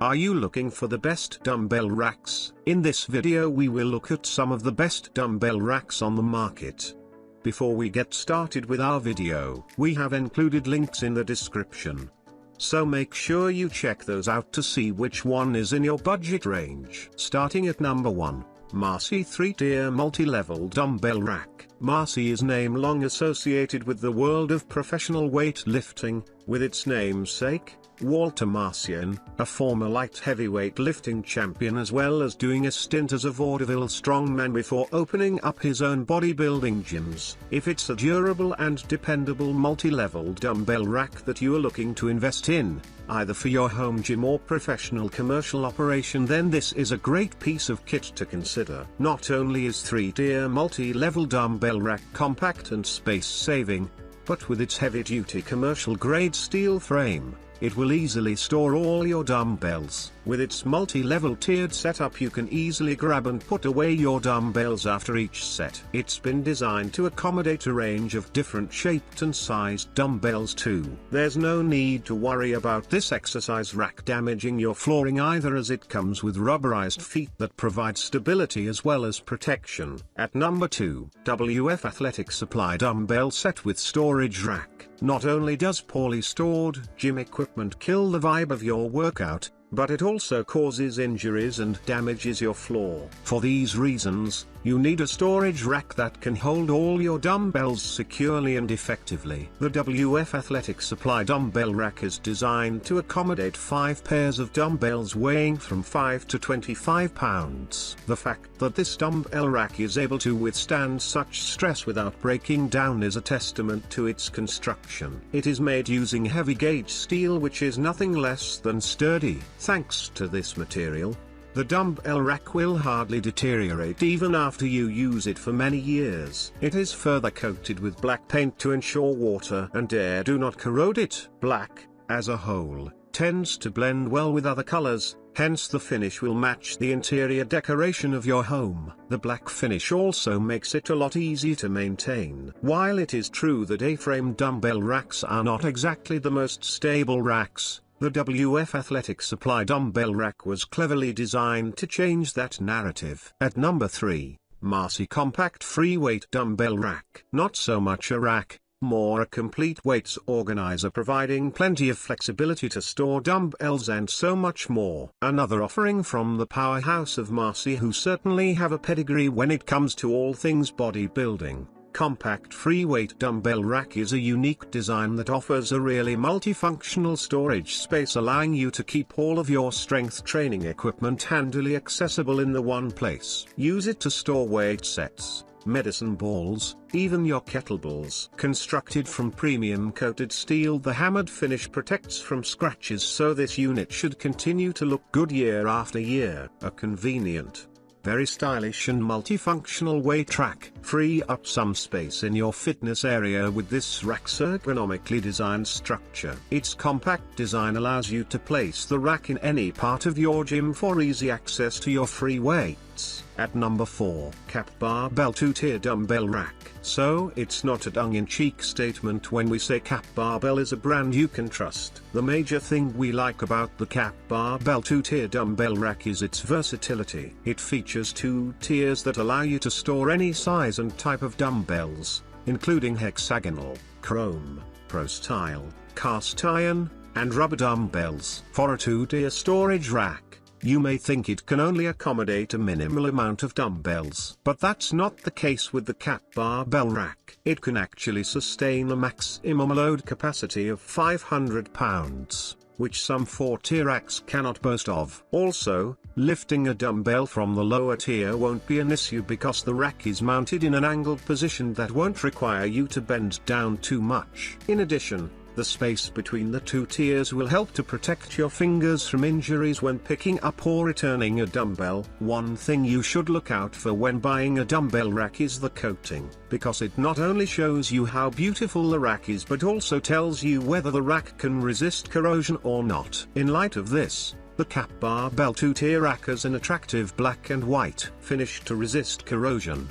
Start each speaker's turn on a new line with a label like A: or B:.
A: Are you looking for the best dumbbell racks? In this video we will look at some of the best dumbbell racks on the market. Before we get started with our video, we have included links in the description. So make sure you check those out to see which one is in your budget range. Starting at number 1, Marcy 3-tier multi-level dumbbell rack. Marcy is name long associated with the world of professional weightlifting, with its namesake, Walter Marcian, a former light heavyweight lifting champion, as well as doing a stint as a vaudeville strongman before opening up his own bodybuilding gyms. If it's a durable and dependable multi-level dumbbell rack that you are looking to invest in, either for your home gym or professional commercial operation, then this is a great piece of kit to consider. Not only is 3-tier multi-level dumbbell rack compact and space-saving, but with its heavy-duty commercial-grade steel frame, it will easily store all your dumbbells. With its multi-level tiered setup, you can easily grab and put away your dumbbells after each set. It's been designed to accommodate a range of different shaped and sized dumbbells too. There's no need to worry about this exercise rack damaging your flooring either, as it comes with rubberized feet that provide stability as well as protection. At number 2, WF Athletic Supply Dumbbell Set with Storage Rack. Not only does poorly stored gym equipment kill the vibe of your workout, but it also causes injuries and damages your floor. For these reasons, you need a storage rack that can hold all your dumbbells securely and effectively. The WF Athletic Supply Dumbbell Rack is designed to accommodate 5 pairs of dumbbells weighing from 5 to 25 pounds. The fact that this dumbbell rack is able to withstand such stress without breaking down is a testament to its construction. It is made using heavy gauge steel, which is nothing less than sturdy. Thanks to this material, the dumbbell rack will hardly deteriorate even after you use it for many years. It is further coated with black paint to ensure water and air do not corrode it. Black, as a whole, tends to blend well with other colors, hence the finish will match the interior decoration of your home. The black finish also makes it a lot easier to maintain. While it is true that A-frame dumbbell racks are not exactly the most stable racks, the WF Athletic Supply Dumbbell Rack was cleverly designed to change that narrative. At number 3, Marcy Compact Free Weight Dumbbell Rack. Not so much a rack, more a complete weights organizer, providing plenty of flexibility to store dumbbells and so much more. Another offering from the powerhouse of Marcy, who certainly have a pedigree when it comes to all things bodybuilding. Compact Free Weight Dumbbell Rack is a unique design that offers a really multifunctional storage space, allowing you to keep all of your strength training equipment handily accessible in the one place. Use it to store weight sets, medicine balls, even your kettlebells. Constructed from premium coated steel, the hammered finish protects from scratches, so this unit should continue to look good year after year. A convenient, very stylish and multifunctional weight rack. Free up some space in your fitness area with this rack's ergonomically designed structure. Its compact design allows you to place the rack in any part of your gym for easy access to your free weights. At number 4, Cap Barbell 2-tier dumbbell rack. So it's not a tongue-in-cheek statement when we say Cap Barbell is a brand you can trust. The major thing we like about the Cap Barbell 2-tier dumbbell rack is its versatility. It features 2 tiers that allow you to store any size and type of dumbbells, including hexagonal, chrome, pro style, cast iron, and rubber dumbbells. For a 2-tier storage rack, you may think it can only accommodate a minimal amount of dumbbells. But that's not the case with the Cap Barbell rack. It can actually sustain a maximum load capacity of 500 pounds, which some 4-tier racks cannot boast of. Also, lifting a dumbbell from the lower tier won't be an issue because the rack is mounted in an angled position that won't require you to bend down too much. In addition, the space between the 2 tiers will help to protect your fingers from injuries when picking up or returning a dumbbell. One thing you should look out for when buying a dumbbell rack is the coating, because it not only shows you how beautiful the rack is but also tells you whether the rack can resist corrosion or not. In light of this, the Cap Barbell 2-tier rack has an attractive black and white finish to resist corrosion.